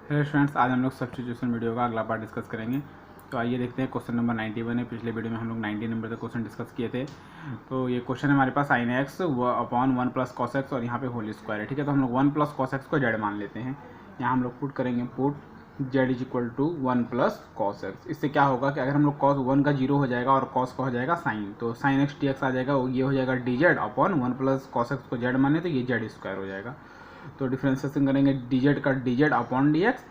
Hello students, आज हम लोग सब्स्टिट्यूशन वीडियो का अगला पार्ट डिस्कस करेंगे। तो आइए देखते हैं क्वेश्चन नंबर 91 है। पिछले वीडियो में हम लोग 90 नंबर तक क्वेश्चन डिस्कस किए थे। तो ये क्वेश्चन है हमारे पास sin x upon 1 plus cos x और यहाँ पे होल स्क्वायर है। ठीक है, तो हम लोग 1 प्लस कॉस एक्स को जेड मान लेते हैं। यहाँ हम लोग पुट करेंगे put z is equal to 1 plus cos x. इससे क्या होगा कि अगर हम लोग कॉस 1 का 0 हो जाएगा और कॉस का हो जाएगा साइन, तो साइन एक्स डी एक्स आ जाएगा। ये हो जाएगा d Z upon 1 plus cos x को जेड माने तो ये जेड स्क्वायर हो जाएगा। तो डिफ्रेंसिएशन करेंगे डी जेड का D Z upon D x,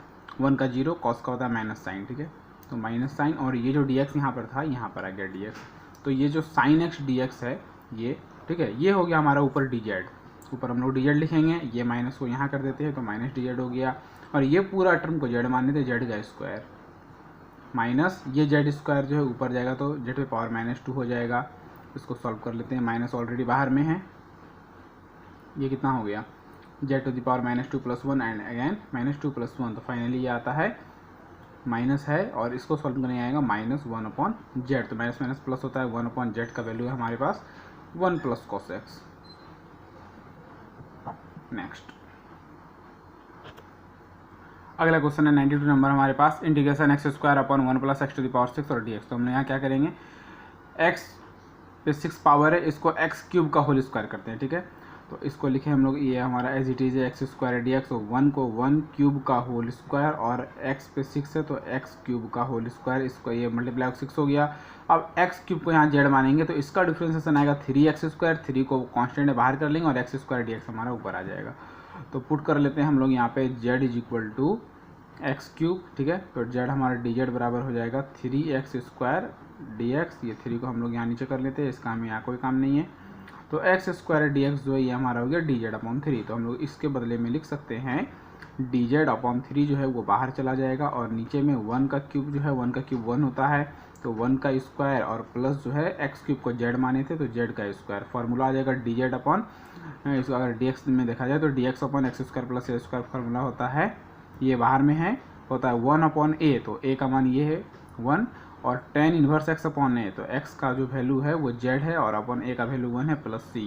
1 का 0, कॉस का होता है माइनस साइन। ठीक है, तो माइनस साइन और ये जो डी एक्स यहाँ पर था यहाँ पर आ गया डी एक्स। तो ये जो साइन एक्स डी एक्स है ये, ठीक है, ये हो गया हमारा ऊपर डी जेड। ऊपर हम लोग डी जेड लिखेंगे, ये माइनस को यहाँ कर देते हैं तो माइनस डी जेड हो गया। और ये पूरा टर्म को जेड मान लेते, जेड का स्क्वायर माइनस ये जेड स्क्वायर जो है ऊपर जाएगा तो जेड पे पावर -2 हो जाएगा। इसको सॉल्व कर लेते हैं, माइनस ऑलरेडी बाहर में है। ये कितना हो गया, z to the power -2 + 1 and again -2 + 1, तो फाइनली ये आता है माइनस है और इसको सॉल्व करने आएगा -1 अपॉन जेड। तो माइनस माइनस प्लस होता है, 1 अपॉन जेड का वैल्यू है हमारे पास 1 प्लस कॉस एक्स। नेक्स्ट अगला क्वेश्चन है 92 नंबर हमारे पास, integration x square upon 1 plus x to the power 6 और डी एक्स। तो हमने यहाँ क्या करेंगे, एक्स पे 6 पावर है, इसको एक्स क्यूब का होल स्क्वायर करते हैं। ठीक है, तो इसको लिखे हम लोग, ये हमारा as it is x square d x, 1 को 1 क्यूब का होल स्क्वायर और एक्स पे 6 है तो एक्स क्यूब का होल स्क्वायर, इसको ये मल्टीप्लाई 6 हो गया। अब एक्स क्यूब को यहाँ जेड मानेंगे तो इसका डिफ्रेंसिएशन आएगा 3x स्क्वायर, 3 को कॉन्स्टेंट बाहर कर लेंगे और एक्स स्क्वायर डी एक्स हमारा ऊपर आ जाएगा। तो पुट कर लेते हैं हम लोग यहाँ पे z is equal to x cube. ठीक है, तो जेड हमारा डी जेड बराबर हो जाएगा 3x स्क्वायर डी एक्स। ये 3 को हम लोग यहाँ नीचे कर लेते हैं, इसका हमें यहाँ कोई काम नहीं है। तो एक्स स्क्वायर डी एक्स जो है ये हमारा हो गया डी जेड अपॉन 3। तो हम लोग इसके बदले में लिख सकते हैं डी जेड अपॉन 3 जो है वो बाहर चला जाएगा और नीचे में 1 का क्यूब जो है, 1 का क्यूब 1 होता है, तो 1 का स्क्वायर और प्लस जो है एक्स क्यूब को जेड माने थे तो जेड का स्क्वायर। फार्मूला आ जाएगा डी जेड अपॉन, इसको अगर डी एक्स में देखा जाए तो d x upon x square plus a square formula होता है, ये बाहर में है, होता है 1 अपॉन ए। तो ए का मान ये है 1 और tan इनवर्स x अपॉन ए, तो x का जो वैल्यू है वो z है और अपॉन a का वैल्यू 1 है प्लस c।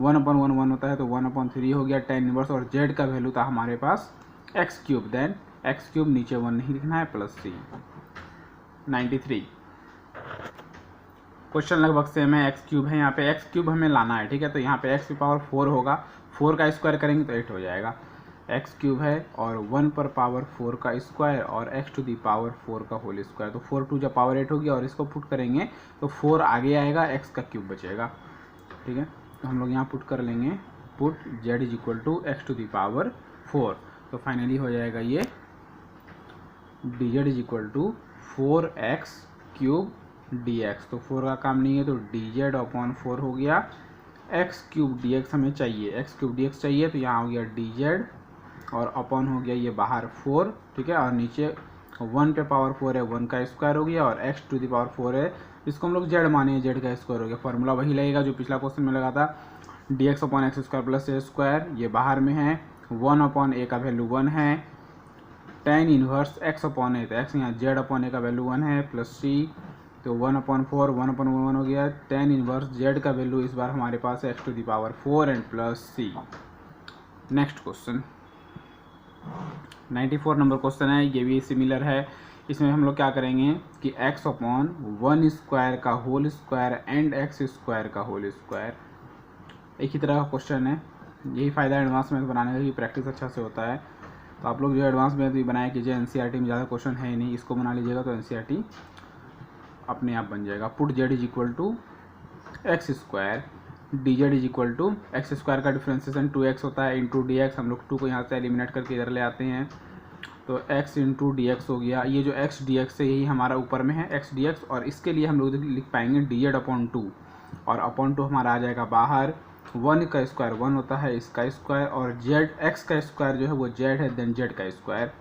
1 अपॉन 1 1 होता है तो 1 अपॉन 3 हो गया tan इनवर्स, और z का वैल्यू था हमारे पास x cube, then x cube नीचे 1 नहीं लिखना है प्लस c। 93 क्वेश्चन लगभग सेम है, एक्स क्यूब है, यहाँ पे एक्स क्यूब हमें लाना है। ठीक है, तो यहाँ पे एक्स की पावर 4 होगा, 4 का स्क्वायर करेंगे तो 8 हो जाएगा। एक्स क्यूब है और 1 पर पावर 4 का स्क्वायर और एक्स टू दी पावर 4 का होल स्क्वायर, तो 4 टू जब पावर 8 होगी और इसको पुट करेंगे तो 4 आगे आएगा, एक्स का क्यूब बचेगा। ठीक है, तो हम लोग यहाँ पुट कर लेंगे, put z is equal to x to the power 4। तो फाइनली हो जाएगा ये d z is equal to 4x cube d x. तो 4 का काम नहीं है तो डी जेड अपॉन 4 हो गया, एक्स क्यूब डी एक्स हमें चाहिए, एक्स क्यूब डी एक्स चाहिए, तो यहाँ हो गया डी जेड और अपॉन हो गया ये बाहर 4। ठीक है, और नीचे 1 पे पावर 4 है, 1 का स्क्वायर हो गया और x टू द पावर 4 है, इसको हम लोग जेड माने, जेड का स्क्वायर हो गया। फार्मूला वही लगेगा जो पिछला क्वेश्चन में लगा था, d x upon x square plus a square, ये बाहर में है, 1 अपॉन ए का वैल्यू 1 है, tan इनवर्स x अपॉन ए, तो x यहाँ जेड अपॉन ए का वैल्यू 1 है प्लस c, तो 1 अपॉन 4 1 अपॉन 1 हो गया, tan इनवर्स जेड का वैल्यू इस बार हमारे पास है x to the power 4 and plus c। Next question 94 number question है, ये भी सिमिलर है। इसमें हम लोग क्या करेंगे कि x अपॉन 1 स्क्वायर का whole square and x square का होल स्क्वायर, एक ही तरह का क्वेश्चन है। यही फ़ायदा एडवांस मैथ बनाने का कि प्रैक्टिस अच्छा से होता है। तो आप लोग जो एडवांस मैथ भी बनाया कीजिए, एनसीईआरटी में ज़्यादा क्वेश्चन है ही नहीं, इसको बना लीजिएगा तो एनसीईआरटी अपने आप बन जाएगा। Put z is equal to x square d z is equal to x square का डिफ्रेंसिएशन 2x होता है इंटू डी एक्स, हम लोग 2 को यहाँ से एलिमिनेट करके इधर ले आते हैं तो x इंटू डी एक्स हो गया। ये जो x डी एक्स है यही हमारा ऊपर में है x डी एक्स, और इसके लिए हम लोग लिख पाएंगे डी जेड अपॉन 2 और अपॉन 2 हमारा आ जाएगा बाहर, 1 का स्क्वायर 1 होता है, इसका स्क्वायर और जेड x का स्क्वायर जो है वो z है, देन z का स्क्वायर।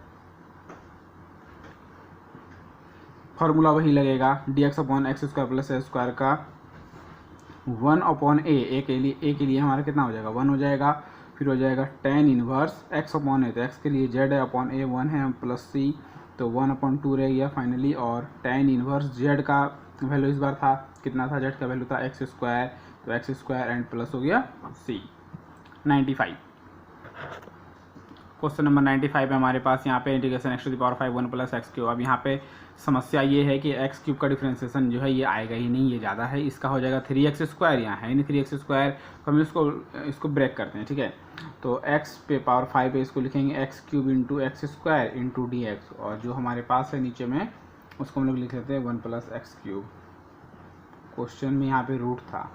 फार्मूला वही लगेगा, d x upon x square plus a square का 1 अपॉन ए के लिए हमारा कितना हो जाएगा 1 हो जाएगा, फिर हो जाएगा tan इनवर्स x अपॉन ए, तो x के लिए z है अपॉन ए 1 है प्लस c, तो 1 अपॉन 2 रह गया फाइनली, और tan इनवर्स z का वैल्यू इस बार था कितना था, z का वैल्यू था एक्स स्क्वायर, तो एक्स स्क्वायर एंड प्लस हो गया c। 95 क्वेश्चन नंबर 95 है हमारे पास। यहाँ पे integration x to the power 5 1 plus x cube. अब यहाँ पे समस्या ये है कि एक्स क्यूब का डिफ्रेंसिएशन जो है ये आएगा ही नहीं, ये ज़्यादा है, इसका हो जाएगा 3x²। यहाँ है नहीं 3x², तो हम इसको ब्रेक करते हैं, ठीक है। तो x पे पावर 5 पे इसको लिखेंगे x cube into x² into dx, और जो हमारे पास है नीचे में उसको हम लोग लिख लेते हैं 1 प्लस एक्स क्यूब। क्वेश्चन में यहाँ पे रूट था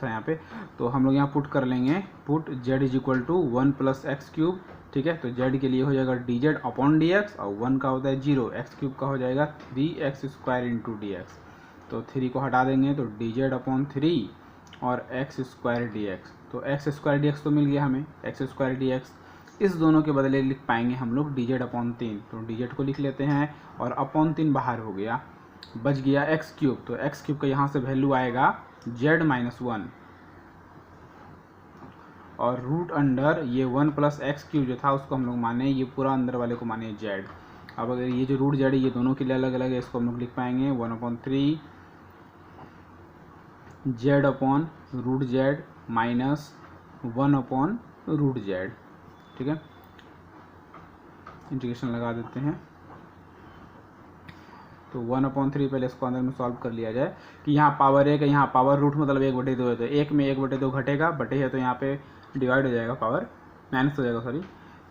यहाँ पे, तो हम लोग यहाँ पुट कर लेंगे, put z is equal to 1 plus x cube, ठीक है। तो z के लिए हो जाएगा dz अपॉन dx, और 1 का होता है 0, एक्स क्यूब का हो जाएगा 3x² इंटू dx। तो 3 को हटा देंगे तो dz अपॉन 3 और x² dx, तो x² dx तो मिल गया हमें, x² dx। इस दोनों के बदले लिख पाएंगे हम लोग dz अपॉन 3, तो dz को लिख लेते हैं और अपॉन 3 बाहर हो गया, बच गया एक्स क्यूब। तो एक्स क्यूब का यहाँ से वैल्यू आएगा z-1, और रूट अंडर ये 1 प्लस एक्स क्यूब जो था उसको हम लोग माने, ये पूरा अंदर वाले को माने z। अब अगर ये जो रूट z है ये दोनों के लिए अलग अलग है, इसको हम लोग लिख पाएंगे 1/3 z upon root z minus 1/√z, ठीक है। इंटीग्रेशन लगा देते हैं, तो 1/3 पहले इसको अंदर में सॉल्व कर लिया जाए कि यहाँ पावर 1 है, यहाँ पावर रूट मतलब 1/2 है, तो 1 में 1/2 घटेगा, बटे है तो यहाँ पे डिवाइड हो जाएगा, पावर माइनस हो जाएगा, सॉरी।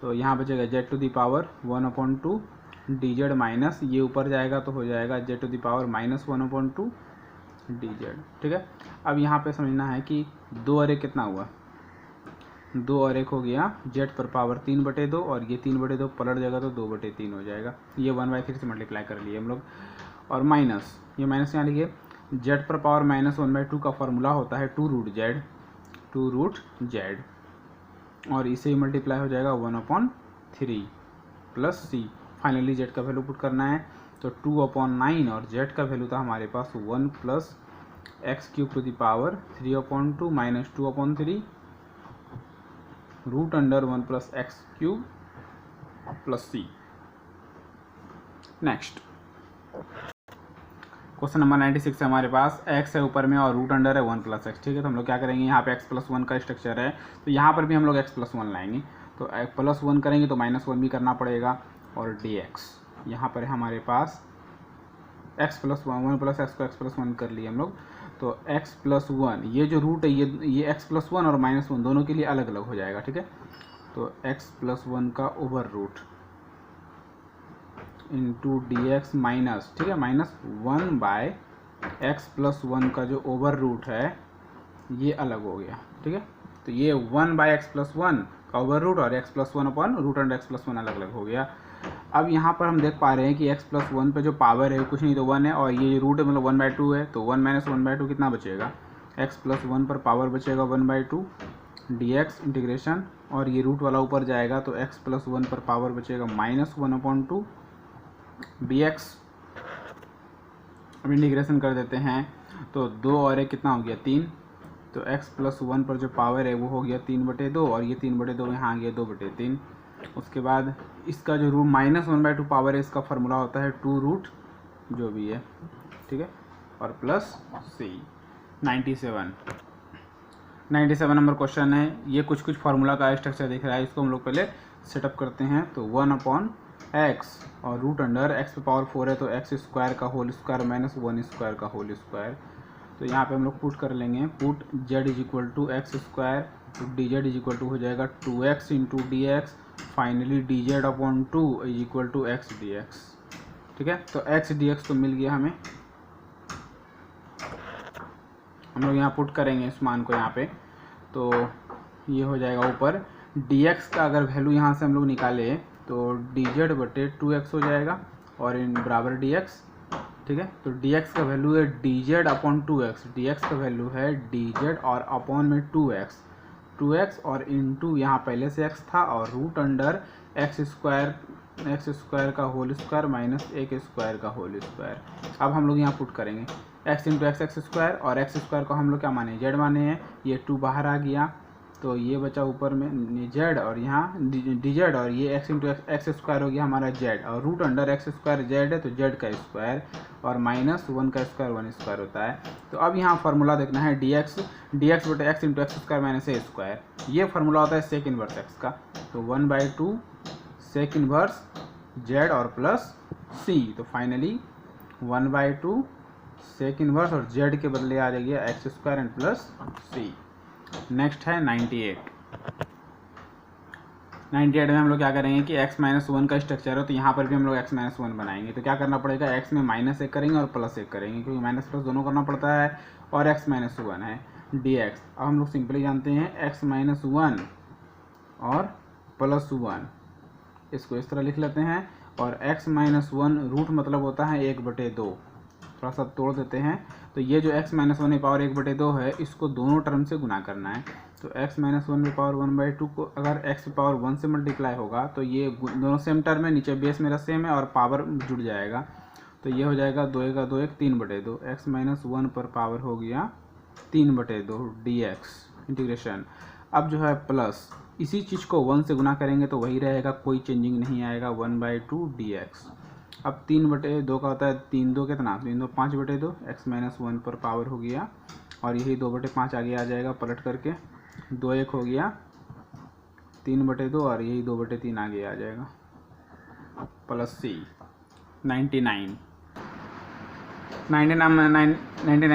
तो यहाँ बचेगा z to the power 1/2 dz minus, ये ऊपर जाएगा तो हो जाएगा z to the power minus 1/2 dz, ठीक है। अब यहाँ पे समझना है कि 2 और 1 कितना हुआ, 2 और 1 हो गया z पर पावर 3/2, और ये 3/2 पलट जाएगा तो 2/3 हो जाएगा, ये 1/3 से मल्टीप्लाई कर लिए हम लोग, और माइनस, ये माइनस यहाँ लिखिए, z पर पावर माइनस 1/2 का फॉर्मूला होता है 2√z, और इसे ही मल्टीप्लाई हो जाएगा 1/3 प्लस c। फाइनली z का वैल्यू पुट करना है, तो 2/9, और z का वैल्यू था हमारे पास 1 plus x cube to the power 3/2 minus 2/3 root under 1 plus x cube plus c। Next question number 96 है हमारे पास। x है ऊपर में और रूट अंडर है 1 प्लस एक्स, ठीक है। तो हम लोग क्या करेंगे, यहाँ पे x प्लस 1 का स्ट्रक्चर है, तो यहाँ पर भी हम लोग x प्लस 1 लाएंगे, तो प्लस 1 करेंगे तो माइनस 1 भी करना पड़ेगा, और dx यहाँ पर है हमारे पास x प्लस 1 प्लस एक्स को x प्लस 1 कर लिए हम लोग, तो x प्लस 1, ये जो रूट है ये x प्लस 1 और माइनस 1 दोनों के लिए अलग अलग हो जाएगा, ठीक है। तो x प्लस 1 का over root into dx minus, ठीक है, माइनस 1/x प्लस 1 का जो ओवर रूट है ये अलग हो गया, ठीक है। तो ये 1/x प्लस 1 का ओवर रूट और x plus 1 upon root under x plus 1 अलग अलग हो गया। अब यहाँ पर हम देख पा रहे हैं कि x प्लस 1 पे जो पावर है कुछ नहीं तो 1 है, और ये रूट है मतलब 1/2 है, तो 1 माइनस 1/2 कितना बचेगा, x प्लस 1 पर पावर बचेगा 1/2 dx इंटीग्रेशन, और ये रूट वाला ऊपर जाएगा तो x प्लस 1 पर पावर बचेगा माइनस 1/2 dx। अब इंटीग्रेशन कर देते हैं, तो 2 और 1 कितना हो गया 3, तो x प्लस 1 पर जो पावर है वो हो गया 3/2, और ये 3/2 यहाँ आ गया 2/3। उसके बाद इसका जो रूट माइनस 1/2 पावर है, इसका फार्मूला होता है 2 रूट जो भी है, ठीक है, और प्लस c। 97 नंबर क्वेश्चन है। ये कुछ फार्मूला का स्ट्रक्चर दिख रहा है, इसको हम लोग पहले सेटअप करते हैं। तो 1/x और रूट अंडर x पे पावर 4 है तो x² का होल स्क्वायर माइनस 1² का होल स्क्वायर। तो यहाँ पे हम लोग पुट कर लेंगे, put z is equal to x square, तो dz इज इक्वल टू हो जाएगा 2x into dx, finally dz upon 2 is equal to x dx, ठीक है। तो x dx तो मिल गया हमें, हम लोग यहाँ पुट करेंगे इस मान को यहाँ पे, तो ये हो जाएगा ऊपर dx का अगर वैल्यू यहाँ से हम लोग निकाले तो dz/2x हो जाएगा, और इन बराबर dx, ठीक है। तो dx का वैल्यू है dz अपॉन 2x, dx का वैल्यू है dz और अपॉन में 2x और इंटू यहाँ पहले से x था, और रूट अंडर x स्क्वायर का होल स्क्वायर माइनस 1² का होल स्क्वायर। अब हम लोग यहाँ पुट करेंगे x इंटू x स्क्वायर, और x स्क्वायर को हम लोग क्या माने z माने हैं, ये 2 बाहर आ गया, तो ये बचा ऊपर में जेड और यहाँ डी जेड, और ये एक्स इंटू एक्स स्क्वायर हो गया हमारा जेड, और root under x square z है तो जेड का स्क्वायर, और माइनस 1 का स्क्वायर 1 स्क्वायर होता है। तो अब यहाँ फार्मूला देखना है डी एक्स बटे x into x square minus a square, ये फार्मूला होता है सेक इनवर्स एक्स का। तो 1/2 सेक इनवर्स जेड और प्लस सी, तो फाइनली 1/2 सेक इनवर्स और जेड के बदले आ जाएगी x square and plus c. Next है 98 में हम लोग क्या करेंगे कि x-1 का स्ट्रक्चर है, तो यहाँ पर भी हम लोग x-1 बनाएंगे। तो क्या करना पड़ेगा, x में -1 करेंगे और +1 करेंगे, क्योंकि माइनस प्लस दोनों करना पड़ता है, और x-1 है dx। अब हम लोग सिंपली जानते हैं x-1 और +1, इसको इस तरह लिख लेते हैं, और x-1 रूट मतलब होता है 1/2, थोड़ा सा तोड़ देते हैं। तो ये जो x-1 पावर 1/2 है, इसको दोनों टर्म से गुना करना है। तो x-1 पावर 1/2 को अगर x पावर 1 से मल्टीप्लाई होगा तो ये दोनों सेम टर्म है, नीचे बेस मेरा सेम है और पावर जुड़ जाएगा, तो ये हो जाएगा 2 का 2 3/2, x-1 पर पावर हो गया 3/2 dx इंटीग्रेशन। अब जो है प्लस, इसी चीज़ को 1 से गुना करेंगे तो वही रहेगा, कोई चेंजिंग नहीं आएगा, 1/2 dx। अब 3/2 का होता है 3 2 कितना, 3 2 5/2, x-1 पर पावर हो गया, और यही 2/5 आगे आ जाएगा पलट करके, 2 1 हो गया 3/2, और यही 2/3 आगे आ जाएगा, प्लस सी। 99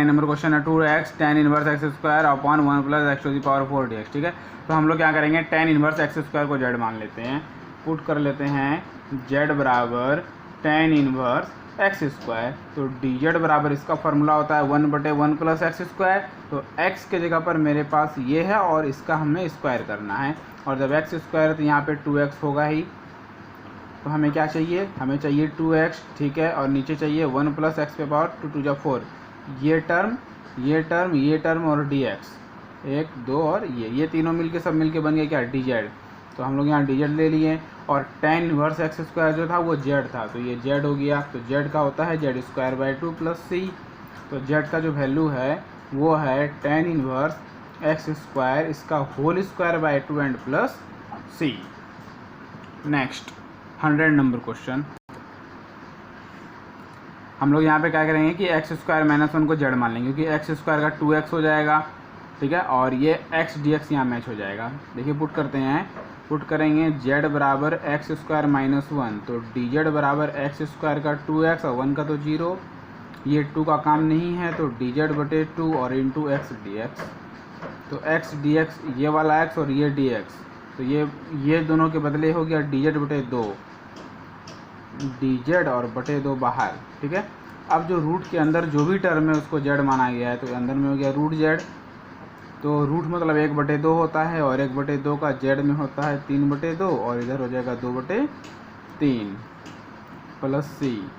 नंबर क्वेश्चन है 2x tan inverse x square upon 1 + x⁴ dx। ठीक है, तो हम लोग क्या करेंगे, tan इनवर्स एक्स स्क्वायर को जेड मान लेते हैं, पुट कर लेते हैं जेड बराबर tan इनवर्स एक्स स्क्वायर। तो डी जेड बराबर इसका फॉर्मूला होता है 1/1 + एक्स स्क्वायर, तो x के जगह पर मेरे पास ये है और इसका हमें स्क्वायर करना है, और जब x स्क्वायर है तो यहाँ पे 2x होगा ही, तो हमें क्या चाहिए, हमें चाहिए 2x, ठीक है, और नीचे चाहिए 1 + x ⁴ 2 2 4, ये टर्म और dx, 1 2 और ये तीनों मिलके सब मिलके बन गया क्या, डी जेड। तो हम लोग यहाँ डी जेड ले लिए, और tan इनवर्स एक्स स्क्वायर जो था वो जेड था, तो ये जेड हो गया। तो जेड का होता है z² / 2 + c, तो जेड का जो वैल्यू है वो है tan इनवर्स एक्स स्क्वायर, इसका whole square by 2 and plus c। Next 100 number question, हम लोग यहाँ पे क्या करेंगे कि x² - 1 को जेड मान लेंगे, क्योंकि x स्क्वायर का 2x हो जाएगा, ठीक है, और ये x dx यहाँ मैच हो जाएगा। देखिए पुट करते हैं, पुट करेंगे z बराबर x² - 1, तो डी जेड बराबर x स्क्वायर का 2x और 1 का तो 0, ये 2 का काम नहीं है, तो डी जेड बटे 2 और इंटू x dx। तो x dx ये वाला x और ये dx, तो ये दोनों के बदले हो गया डी जेड बटे 2, डी जेड और बटे 2 बाहर, ठीक है। अब जो रूट के अंदर जो भी टर्म है उसको जेड माना गया है, तो अंदर में हो गया रूट जेड, तो रूट मतलब 1/2 होता है, और 1/2 का जेड में होता है 3/2, और इधर हो जाएगा 2/3 प्लस सी।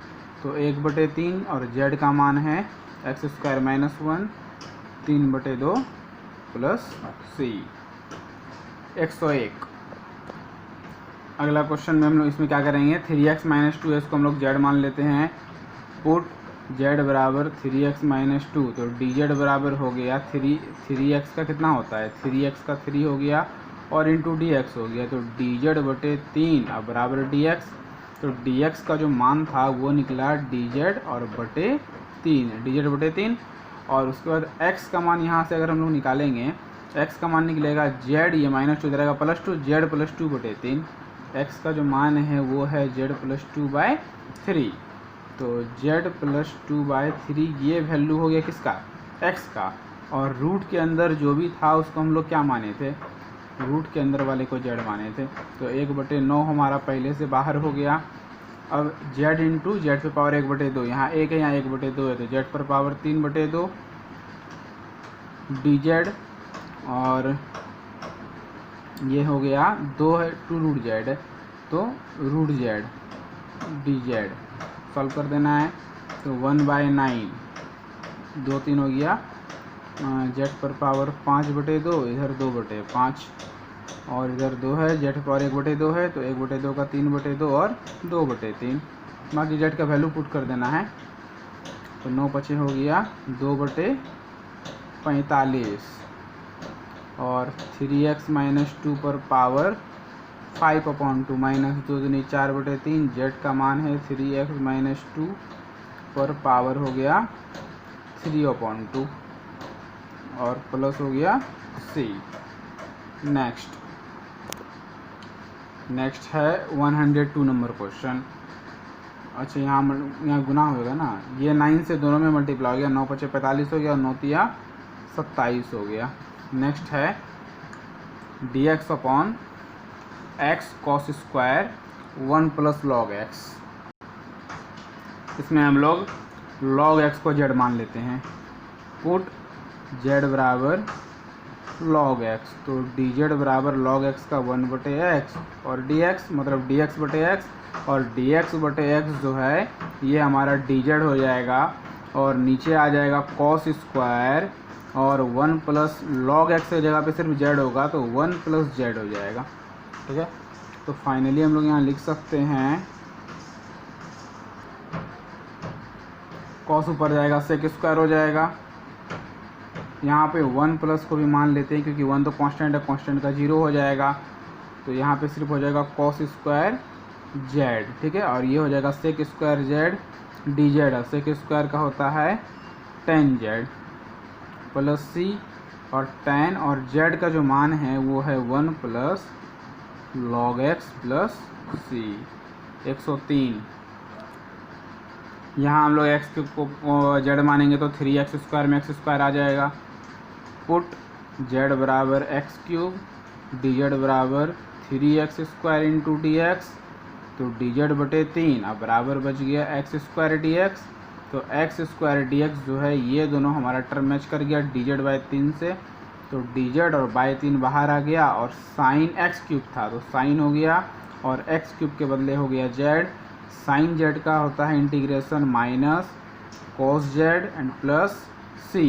तो 1/3 और जेड का मान है x² - 1 3/2 प्लस सी। 101 अगला क्वेश्चन में हम लोग इसमें क्या करेंगे, 3x - 2 इसको हम लोग जेड मान लेते हैं, पुट जेड बराबर 3x - 2, तो डी जेड बराबर हो गया 3x का कितना होता है, 3x का 3 हो गया, और इंटू dx हो गया, तो डी जेड बटे 3 अब बराबर dx। तो dx का जो मान था वो निकला डी जेड और बटे 3, डी जेड बटे 3, और उसके बाद x का मान यहाँ से अगर हम लोग निकालेंगे, x का मान निकलेगा z, ये -2 इधर आएगा +2, z + 2 बटे 3, x का जो मान है वो है z + 2/3, तो z + 2/3 ये वैल्यू हो गया किसका, x का, और रूट के अंदर जो भी था उसको हम लोग क्या माने थे, रूट के अंदर वाले को z माने थे, तो 1/9 हमारा पहले से बाहर हो गया। अब z इंटू जेड पे पावर 1/2, यहाँ 1 है यहाँ 1/2 है, तो z पर पावर 3/2 डी जेड, और ये हो गया 2 है 2 रूट जेड है, तो root z d z solve कर देना है, तो 1/9 2 3 हो गया, जेड पर पावर 5/2, इधर 2/5, और इधर 2 है, जेड पर पावर 1/2 है, तो 1/2 का 3/2 और 2/3, बाकी जेड का वैल्यू पुट कर देना है, तो 9 5 हो गया 2/45, और 3x माइनस 2 पर पावर 5/2 माइनस 2 दूनी 4/3। जेड का मान है 3x माइनस 2 पर पावर हो गया 3/2 और प्लस हो गया c। नेक्स्ट है 102 नंबर क्वेश्चन। अच्छा, यहाँ गुना होगा ना, ये 9 से दोनों में मल्टीप्लाई हो गया, 9 × 5 = 45 हो गया और 9 × 3 = 27 हो गया। नेक्स्ट है dx upon x cos square 1 + log x। इसमें हम लोग log x को z मान लेते हैं। पुट z बराबर log x, तो dz बराबर log x का 1/x और dx मतलब dx/x और dx/x जो है ये हमारा dz हो जाएगा और नीचे आ जाएगा cos स्क्वायर और 1 + log x की जगह पे सिर्फ z होगा तो 1 + z हो जाएगा। ठीक है, तो फाइनली हम लोग यहाँ लिख सकते हैं cos ऊपर जाएगा sec स्क्वायर हो जाएगा। यहाँ पे 1 प्लस को भी मान लेते हैं क्योंकि 1 तो कांस्टेंट है, कांस्टेंट का 0 हो जाएगा, तो यहाँ पे सिर्फ हो जाएगा cos स्क्वायर z। ठीक है, और ये हो जाएगा sec स्क्वायर z dz। और sec स्क्वायर का होता है tan z प्लस c और tan और z का जो मान है वो है 1 + log x प्लस c 103। यहाँ हम लोग x को z मानेंगे तो 3x स्क्वायर में x स्क्वायर आ जाएगा। पुट z बराबर x³ dz बराबर 3x स्क्वायर इंटू dx, तो dz/3 अब बराबर बच गया x² dx। तो x² dx जो है ये दोनों हमारा टर्म मैच कर गया dz/3 से, तो dz और बाई 3 बाहर आ गया और साइन x³ था तो साइन हो गया और x³ के बदले हो गया z। साइन z का होता है integration minus cos z and plus c,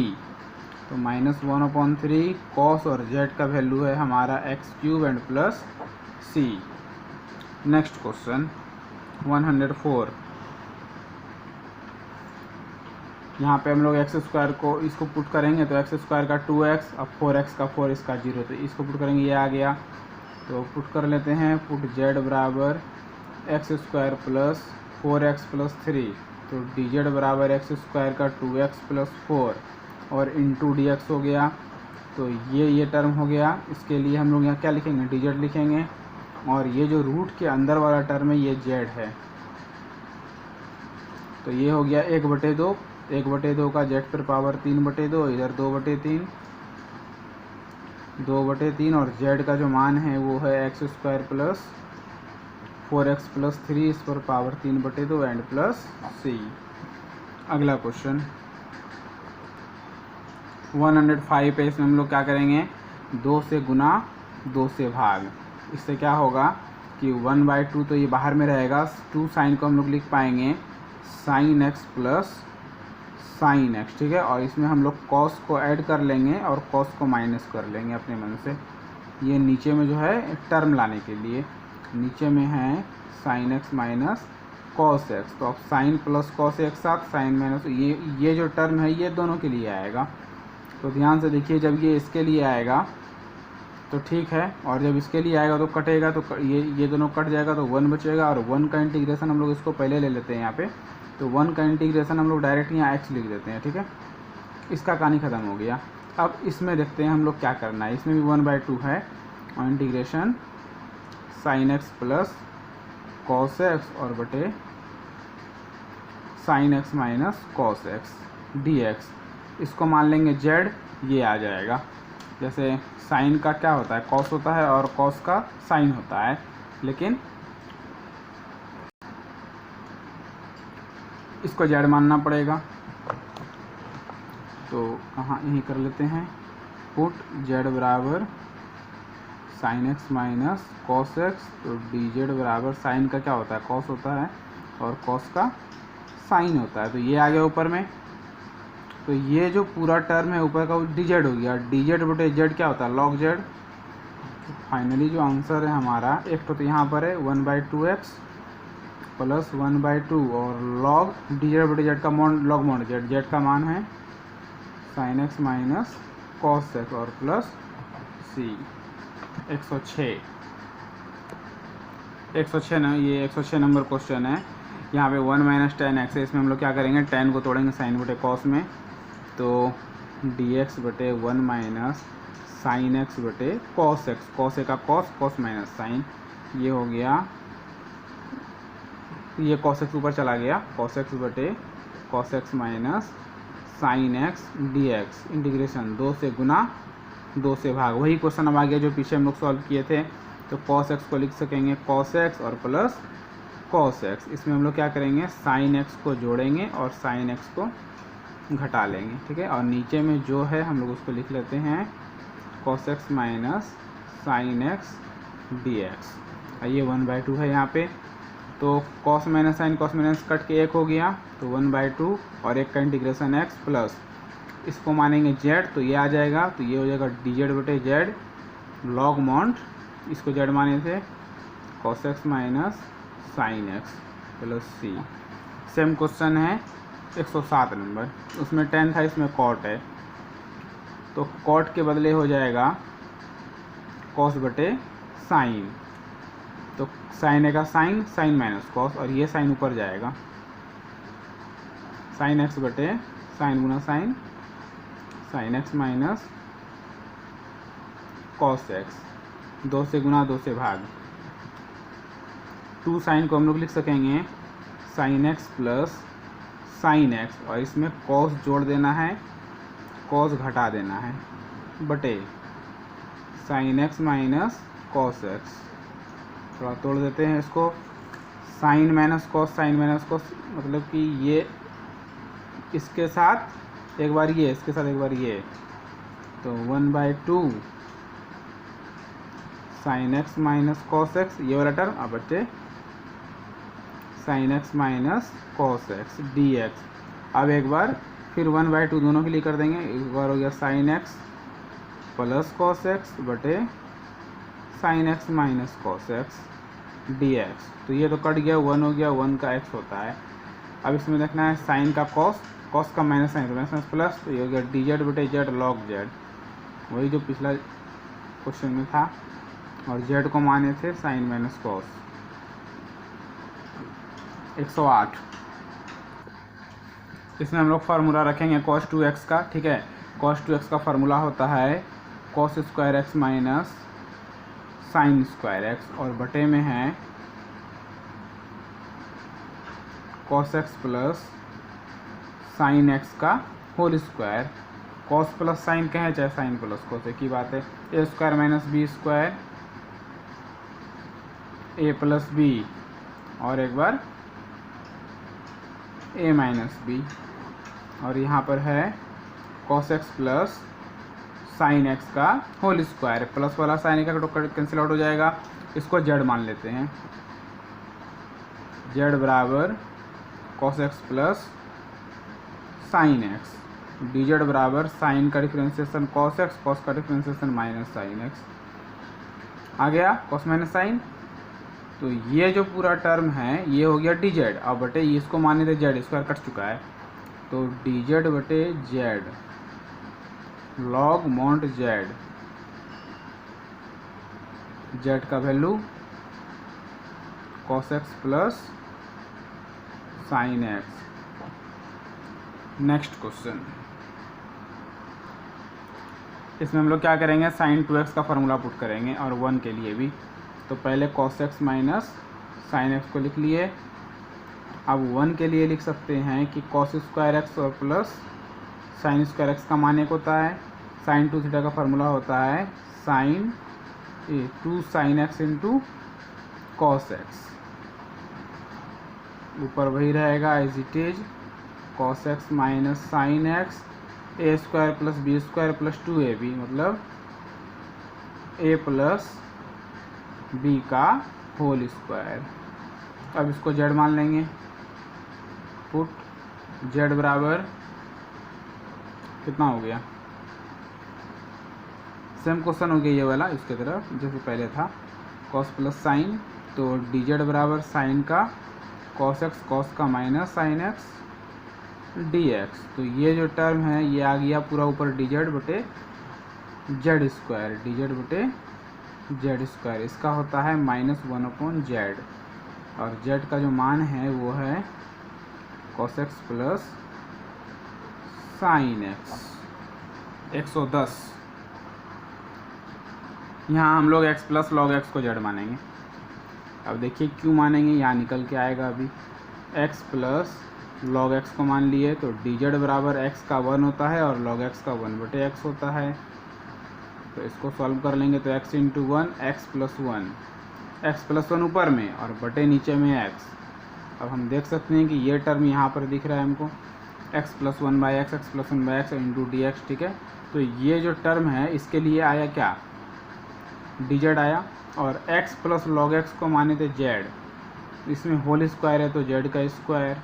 तो -1/3 cos और z का वैल्यू है हमारा x³ and plus c। Next question 104। यहाँ पे हम लोग x² को इसको पुट करेंगे तो x² का 2x, अब 4x का 4, इसका 0, तो इसको पुट करेंगे ये आ गया, तो पुट कर लेते हैं। पुट z बराबर x² प्लस 4x प्लस 3, तो dz बराबर x² का 2x प्लस 4 और इंटू dx हो गया, तो ये टर्म हो गया। इसके लिए हम लोग यहाँ क्या लिखेंगे, dz लिखेंगे और ये जो रूट के अंदर वाला टर्म है ये z है, तो ये हो गया 1/2, 1/2 का z पर पावर 3/2, इधर 2/3, 2/3 और z का जो मान है वो है x² प्लस 4x प्लस 3, इस पर पावर 3/2 एंड प्लस c। अगला क्वेश्चन 105 पे, इसमें हम लोग क्या करेंगे, 2 से गुना 2 से भाग। इससे क्या होगा कि 1/2 तो ये बाहर में रहेगा, 2 साइन को हम लोग लिख पाएंगे sin x plus sin x। ठीक है, और इसमें हम लोग cos को ऐड कर लेंगे और cos को माइनस कर लेंगे अपने मन से। ये नीचे में जो है टर्म लाने के लिए, नीचे में है sin x minus cos x, तो अब sin प्लस cos एक साथ, sin माइनस, ये जो टर्म है ये दोनों के लिए आएगा। तो ध्यान से देखिए, जब ये इसके लिए आएगा तो ठीक है, और जब इसके लिए आएगा तो कटेगा, तो ये दोनों कट जाएगा तो 1 बचेगा और 1 का इंटीग्रेशन हम लोग इसको पहले ले लेते हैं यहाँ पे, तो 1 का इंटीग्रेशन हम लोग डायरेक्ट यहाँ x लिख देते हैं। ठीक है, इसका कहानी ख़त्म हो गया। अब इसमें देखते हैं हम लोग क्या करना है। इसमें भी 1/2 है और integration sin x plus cos x और बटे sin x minus cos x dx, इसको मान लेंगे z, ये आ जाएगा। जैसे साइन का क्या होता है, cos होता है और cos का साइन होता है, लेकिन इसको z मानना पड़ेगा, तो कहाँ यहीं कर लेते हैं। पुट z बराबर sin x minus cos x, तो dz बराबर साइन का क्या होता है, cos होता है और cos का साइन होता है, तो ये आ गया ऊपर में। तो ये जो पूरा टर्म है ऊपर का वो dz हो गया, dz/z क्या होता है, log z। तो फाइनली जो आंसर है हमारा, एक तो यहाँ पर है 1/2x प्लस 1/2 और log dz/z का log mod z, z का मान है sin x minus cos x और प्लस सी। 106 ना, ये 106 नंबर क्वेश्चन है। यहाँ पे 1 माइनस टेन एक्स है। इसमें हम लोग क्या करेंगे, टेन को तोड़ेंगे साइन बटे कॉस में, तो डी एक्स बटे 1 माइनस साइन एक्स बटे कॉस एक्स। कॉस ए का कॉस, कॉस माइनस साइन, ये हो गया, ये कॉस एक्स ऊपर चला गया, कॉस एक्स बटे cos x minus sine x d x. Integration 2 से गुना 2 से भाग। वही क्वेश्चन अब आ गया जो पीछे हम लोग सॉल्व किए थे। तो कॉस एक्स को लिख सकेंगे कॉस एक्स और प्लस कॉस एक्स। इसमें हम लोग क्या करेंगे, साइन एक्स को जोड़ेंगे और साइन एक्स को घटा लेंगे, ठीक है। और नीचे में जो है हम लोग उसको लिख लेते हैं cos x minus sine x d x. ये 1/2 है यहाँ पे। तो cos minus sine, cos minus cut के 1 हो गया, तो 1/2 और 1 का इंटीग्रेशन एक्स प्लस इसको मानेंगे जेड, तो ये आ जाएगा, तो ये हो जाएगा डी जेड बटे जेड लॉग मॉन्ट, इसको जेड माने थे, cos x minus sine x plus c. Same question है 107 नंबर, उसमें टेन था, इसमें कॉट है, तो कॉट के बदले हो जाएगा कॉस बटे साइन। तो साइन है का साइन, साइन माइनस कॉस, और ये साइन ऊपर जाएगा, साइन एक्स बटे साइन गुना sine, sine x minus cos x. 2 से गुना 2 से भाग। 2 साइन को हम लोग लिख सकेंगे sign x plus sine x, और इसमें कॉस जोड़ देना है, कॉस घटा देना है, बटे sine x minus cos x. थोड़ा तोड़ देते हैं इसको, sine minus cos, sine minus cos, मतलब कि ये इसके साथ एक बार ये, इसके साथ एक बार ये, तो 1/2 sign x minus cos x, ये वाला टर्म, अब बटे sine x minus cos x d x. अब एक बार फिर 1/2 दोनों के लिए कर देंगे, एक बार हो गया sine x plus cos x बटे sine x minus cos x d x. तो ये तो कट गया, 1 हो गया, 1 का x होता है। अब इसमें देखना है साइन का कॉस, कॉस का माइनस साइन, तो माइनस प्लस, तो ये हो गया डी जेड बटे जेड लॉग जेड, वही जो पिछला क्वेश्चन में था, और जेड को माने थे साइन माइनस कॉस। 108, इसमें हम लोग फार्मूला रखेंगे cos 2x का, ठीक है। cos 2x का फार्मूला होता है cos square x minus sine square x, और बटे में है cos x plus sine x का whole square. cos plus sine कहें चाहे साइन प्लस cos, एक ही बात है। a square minus b square, a plus b, और एक बार a माइनस बी, और यहाँ पर है cos x plus sine x का होल स्क्वायर। प्लस वाला साइन का कैंसिल आउट हो जाएगा, इसको जेड मान लेते हैं, जेड बराबर cos x plus sine x, D Z बराबर साइन का डिफ्रेंसिएशन cos x, cos का डिफ्रेंसिएशन माइनस साइन एक्स। आ गया cos माइनस साइन, तो ये जो पूरा टर्म है ये हो गया डी जेड। अब बटे इसको माने थे जेड स्क्वायर, कट चुका है, तो डी जेड बटे z log mod z, z का value cos x plus sine x. Next question, इसमें हम लोग क्या करेंगे, साइन 2x का फार्मूला पुट करेंगे, और 1 के लिए भी। तो पहले cos x minus sine x को लिख लिए। अब 1 के लिए लिख सकते हैं कि cos स्क्वायर एक्स और प्लस साइन स्क्वायर एक्स का मान एक होता है, साइन 2 थीटा का फार्मूला होता है sine 2 sine x into cos x, ऊपर वही रहेगा as it is, cos x minus sine x, a square plus b square plus 2ab, मतलब a प्लस बी का होल स्क्वायर। अब इसको जेड मान लेंगे, पुट जेड बराबर कितना हो गया, सेम क्वेश्चन हो गया ये वाला इसके तरफ जैसे पहले था, cos प्लस साइन, तो डी जेड बराबर साइन का cos x, cos का minus sine x d x. तो ये जो टर्म है ये आ गया पूरा ऊपर डी जेड बटे जेड स्क्वायर, डी जेड बटे जेड स्क्वायर, इसका होता है -1/z, और z का जो मान है वो है cos x plus sin x, 110। यहाँ हम लोग x प्लस log x को z मानेंगे। अब देखिए क्यों मानेंगे, यहाँ निकल के आएगा अभी। x प्लस log x को मान लिए तो dz बराबर x का 1 होता है और log x का 1/x होता है। तो इसको सॉल्व कर लेंगे तो x इंटू 1 x प्लस 1 ऊपर में और बटे नीचे में x। अब हम देख सकते हैं कि ये टर्म यहाँ पर दिख रहा है हमको, x plus 1/x, x plus 1/x into d x, ठीक है। तो ये जो टर्म है इसके लिए आया क्या, dz आया, और x प्लस log x को माने थे z, इसमें होल स्क्वायर है तो z का स्क्वायर,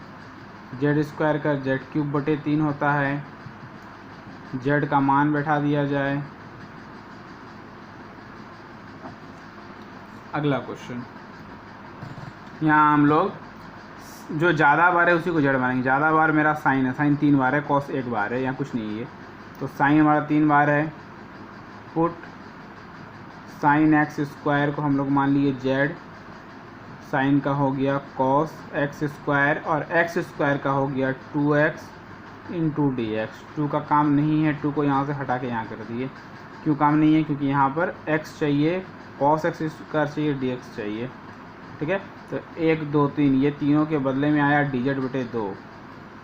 z स्क्वायर का z³/3 होता है। z का मान बैठा दिया जाए। अगला क्वेश्चन, यहाँ हम लोग जो ज़्यादा बार है उसी को z मानेंगे। ज़्यादा बार मेरा साइन है, साइन 3 बार है, कॉस 1 बार है, यहाँ कुछ नहीं है। तो साइन हमारा 3 बार है, पुट साइन एक्स स्क्वायर को हम लोग मान लिए z, साइन का हो गया कॉस एक्स स्क्वायर और एक्स स्क्वायर का हो गया 2x इंटू डी एक्स। 2 का काम नहीं है, 2 को यहाँ से हटा के यहाँ कर दिए। क्यों काम नहीं है, क्योंकि यहाँ पर x चाहिए, कॉस एक्स स्क्वायर चाहिए, डी एक्स चाहिए, ठीक है। तो 1 2 3 ये तीनों के बदले में आया dz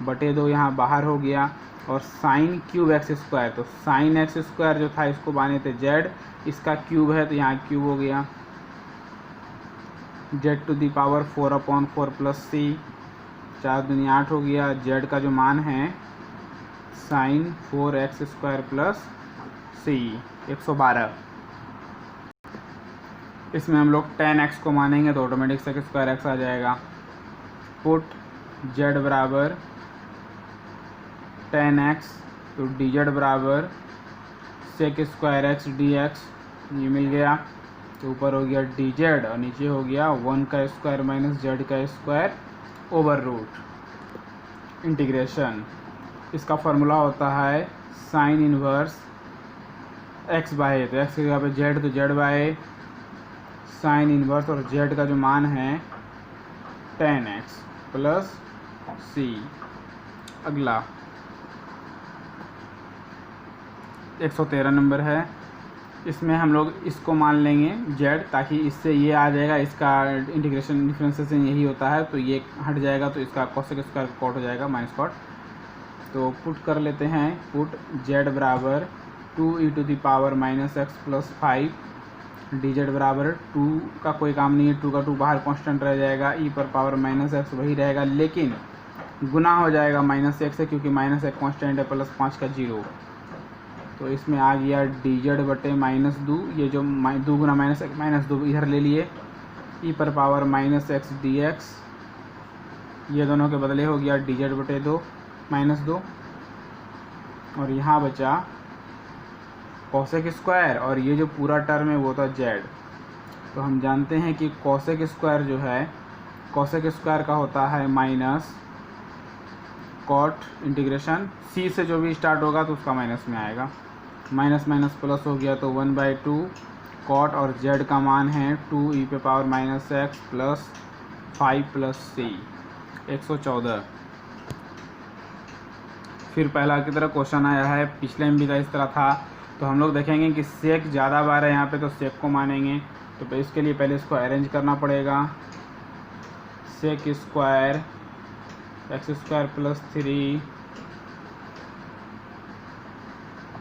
बटे 2 यहाँ बाहर हो गया, और साइन क्यूब एक्स स्क्वायर, तो साइन एक्स स्क्वायर जो था इसको माने थे z, इसका क्यूब है तो यहाँ क्यूब हो गया, z⁴ 4/4 प्लस c, 4 दूनी 8 हो गया। z का जो मान है साइन 4x² प्लस c, 112। इसमें हम लोग tan x को मानेंगे तो ऑटोमेटिक sec² x आ जाएगा। पुट z बराबर tan x, तो dz बराबर sec² x dx, ये मिल गया। तो ऊपर हो गया dz और नीचे हो गया 1 का स्क्वायर माइनस z का स्क्वायर ओवर रूट इंटीग्रेशन। इसका फॉर्मूला होता है साइन इनवर्स x बाय, तो x की जगह पे z, तो z बाय साइन इनवर्स, और z का जो मान है tan x प्लस c। अगला 113 नंबर है, इसमें हम लोग इसको मान लेंगे z, ताकि इससे ये आ जाएगा, इसका इंटीग्रेशन डिफरेंशिएशन यही होता है, तो ये हट जाएगा तो इसका cosec स्क्वायर कॉट हो जाएगा, माइनस कॉट। तो पुट कर लेते हैं, पुट z बराबर 2e⁻⁻x + 5, dz बराबर 2 का कोई काम नहीं है, 2 का 2 बाहर कांस्टेंट रह जाएगा, e⁻⁻x वही रहेगा, लेकिन गुना हो जाएगा -1 से, क्योंकि -1 कांस्टेंट है, प्लस 5 का 0। तो इसमें आ गया dz बटे -2, ये जो 2 गुना -1 -2 इधर ले लिए, e⁻⁻x dx, ये दोनों के बदले हो गया dz बटे 2 -2, और यहाँ बचा cosec स्क्वायर, और ये जो पूरा टर्म है वो था z। तो हम जानते हैं कि cosec स्क्वायर जो है, cosec स्क्वायर का होता है माइनस कॉट इंटीग्रेशन, c से जो भी स्टार्ट होगा तो उसका माइनस में आएगा, माइनस माइनस प्लस हो गया तो 1/2 कॉट, और z का मान है 2e⁻⁻x प्लस 5 प्लस c, 114। फिर पहला की तरह क्वेश्चन आया है, पिछले में भी का इस तरह था। तो हम लोग देखेंगे कि सेक ज़्यादा बार है यहाँ पे, तो सेक को मानेंगे। तो इसके लिए पहले इसको अरेंज करना पड़ेगा, sec square x² plus 3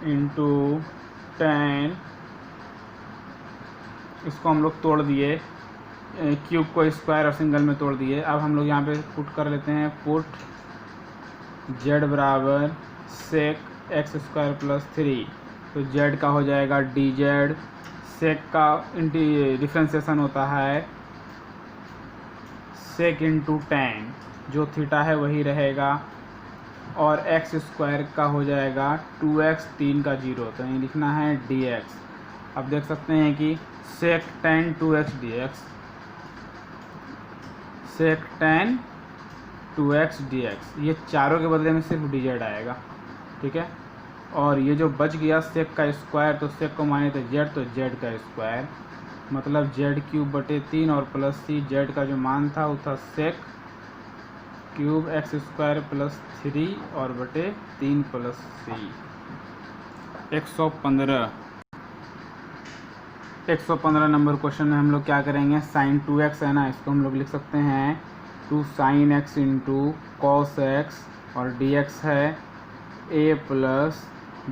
into tan, इसको हम लोग तोड़ दिए, क्यूब को स्क्वायर और सिंगल में तोड़ दिए। अब हम लोग यहाँ पे पुट कर लेते हैं, पुट z बराबर सेक x² प्लस 3, तो z का हो जाएगा dz, सेक का डिफ्रेंसिएशन होता है सेक इंटू tan, जो थीटा है वही रहेगा, और x² का हो जाएगा 2x 3 का 0, तो ये लिखना है dx। अब देख सकते हैं कि सेक tan 2x dx, सेक tan 2x dx, ये चारों के बदले में सिर्फ dz आएगा, ठीक है। और ये जो बच गया सेक का स्क्वायर, तो सेक को माने थे जेड, तो जेड का स्क्वायर मतलब जेड क्यूब बटे 3 और प्लस सी, जेड का जो मान था वो था sec cube x square plus 3 और बटे 3 प्लस सी। 115 नंबर क्वेश्चन में हम लोग क्या करेंगे, साइन 2x है ना, इसको हम लोग लिख सकते हैं 2 sine x into cos x और dx है a plus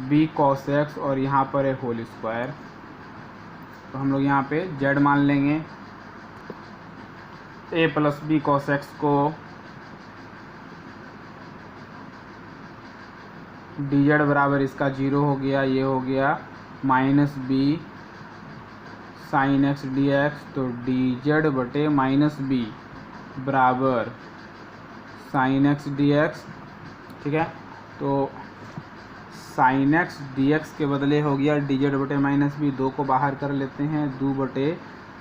b cos x और यहाँ पर है होल स्क्वायर। तो हम लोग यहाँ पे z मान लेंगे, a plus b cos x को dz बराबर इसका 0 हो गया, ये हो गया minus b sine x d x, तो dz बटे माइनस बी बराबर साइन एक्स डी एक्स। ठीक है, तो साइन एक्स डी एक्स के बदले हो गया dz बटे माइनस बी, 2 को बाहर कर लेते हैं 2 बटे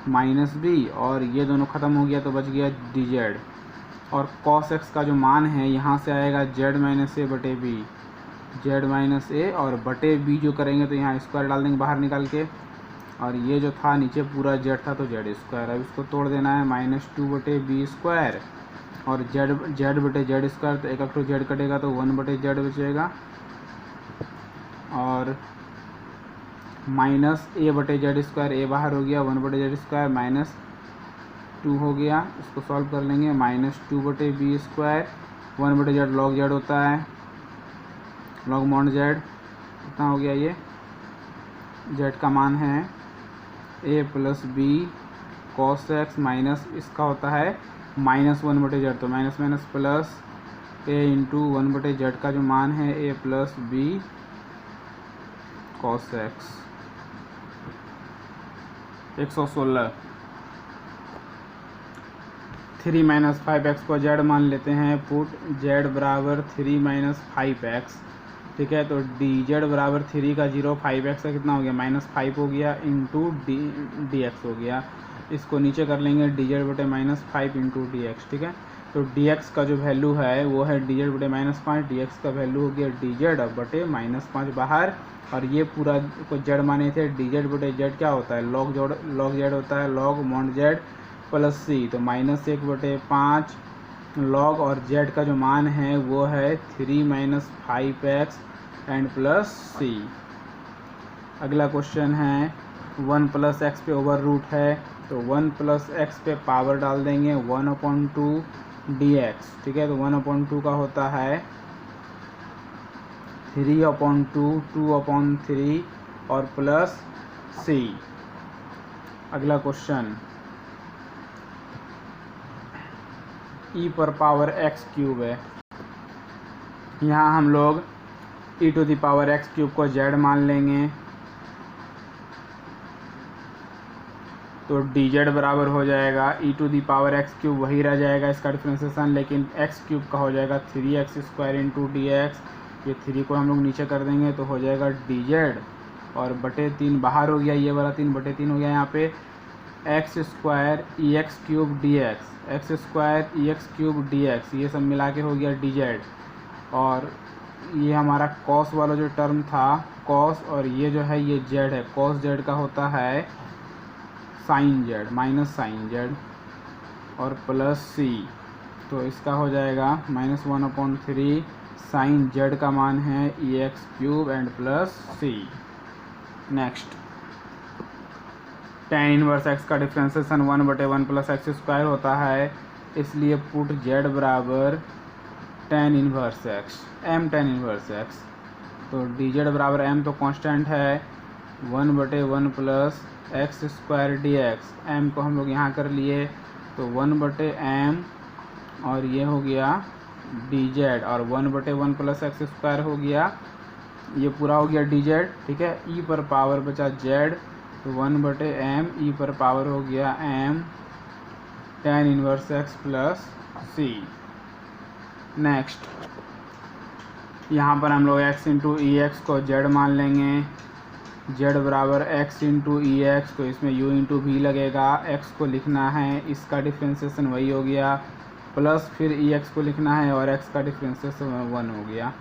माइनस बी और ये दोनों ख़त्म हो गया तो बच गया dz। और cos x का जो मान है यहाँ से आएगा z माइनस ए बटे बी, z माइनस ए और बटे बी जो करेंगे तो यहाँ स्क्वायर डाल देंगे बाहर निकाल के, और ये जो था नीचे पूरा z था तो z स्क्वायर। अब इसको तोड़ देना है -2 बटे बी स्क्वायर और z बटे जेड स्क्वायर, तो एक तो z कटेगा तो 1 बटे जेड बचेगा और माइनस ए बटे जेड स्क्वायर, ए बाहर हो गया 1 बटे जेड स्क्वायर -2 हो गया। इसको सॉल्व कर लेंगे -2 बटे बी स्क्वायर 1 बटे जेड लॉग जेड होता है, लॉग मॉड जेड कितना हो गया, ये जेड का मान है a plus b cos x minus इसका होता है -1 बटे जेड, तो minus minus plus a into 1 बटे जेड का जो मान है a plus b cos x. 116 3 minus 5x को z मान लेते हैं, पुट z बराबर 3 माइनस 5x। ठीक है, तो dz बराबर 3 का 0 5x का कितना हो गया -5 हो गया इंटू dx हो गया। इसको नीचे कर लेंगे dz बटे -5 इंटू dx। ठीक है, तो dx का जो वैल्यू है वो है dz बटे -5, dx का वैल्यू हो गया dz बटे -5 बाहर, और ये पूरा को z माने थे dz बटे z क्या होता है लॉग z होता है, log mod z plus c, तो -1 बटे 5 लॉग और z का जो मान है वो है 3 minus 5x and plus c. अगला क्वेश्चन है 1 प्लस एक्स पे ओवर रूट है, तो 1 प्लस एक्स पे पावर डाल देंगे 1/2 dx। ठीक है, तो 1/2 का होता है 3/2 2/3 और प्लस सी। अगला क्वेश्चन e पर पावर x क्यूब है, यहाँ हम लोग e to the power x cube को z मान लेंगे, तो dz बराबर हो जाएगा e to the power x cube वही रह जाएगा इसका डिफ्रेंसिएशन, लेकिन x क्यूब का हो जाएगा 3x स्क्वायर इंटू dx। ये 3 को हम लोग नीचे कर देंगे तो हो जाएगा dz और बटे 3 बाहर हो गया, ये वाला 3 बटे 3 हो गया, यहाँ पे x square e x cube d x, x square e x cube d x, ये सब मिला के हो गया dz। और ये हमारा कॉस वाला जो टर्म था कॉस, और ये जो है ये z है, कॉस z का होता है sine z minus sine z और प्लस सी, तो इसका हो जाएगा -1/3 साइन जेड का मान है e x cube and plus c. Next tan inverse x का डिफ्रेंसिएशन 1/1 प्लस एक्स स्क्वायर होता है, इसलिए पुट z बराबर tan inverse x m tan inverse x, तो dz बराबर m तो कांस्टेंट है 1/1 plus x square d x, m को हम लोग यहाँ कर लिए तो 1/m और ये हो गया dz और 1/1 प्लस एक्स स्क्वायर हो गया, ये पूरा हो गया dz। ठीक है, e पर पावर बचा z, तो 1/m e पर पावर हो गया m tan inverse x plus c. Next यहाँ पर हम लोग x इंटू ई एक्स को z मान लेंगे, z बराबर x इंटू ई एक्स, तो इसमें u इंटू भी लगेगा, x को लिखना है इसका डिफ्रेंसिएशन वही हो गया, प्लस फिर ई एक्स को लिखना है और x का डिफ्रेंसिएशन 1 हो गया।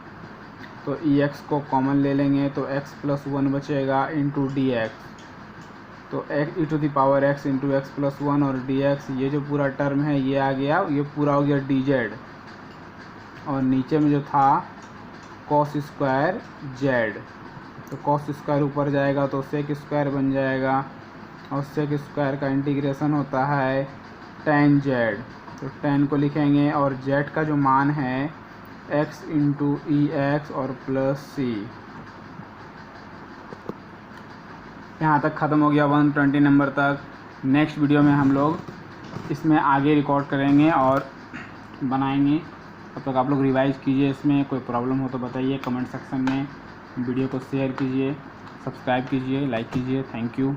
तो ई एक्स को कॉमन ले लेंगे तो एक्स प्लस 1 बचेगा इंटू डी एक्स। तो e to the power x into x plus 1 और डी एक्स, ये जो पूरा टर्म है ये आ गया, ये पूरा हो गया डी जेड। और नीचे में जो था कॉस स्क्वायर जेड, तो कॉस स्क्वायर ऊपर जाएगा तो सेक स्क्वायर बन जाएगा, और सेक स्क्वायर का इंटीग्रेशन होता है tan जेड। तो tan को लिखेंगे और जेड का जो मान है x इंटू ई एक्स और प्लस सी। यहाँ तक ख़त्म हो गया 120 नंबर तक। नेक्स्ट वीडियो में हम लोग इसमें आगे रिकॉर्ड करेंगे और बनाएंगे। तब तक आप लोग रिवाइज कीजिए, इसमें कोई प्रॉब्लम हो तो बताइए कमेंट सेक्शन में। वीडियो को शेयर कीजिए, सब्सक्राइब कीजिए, लाइक कीजिए। Thank you.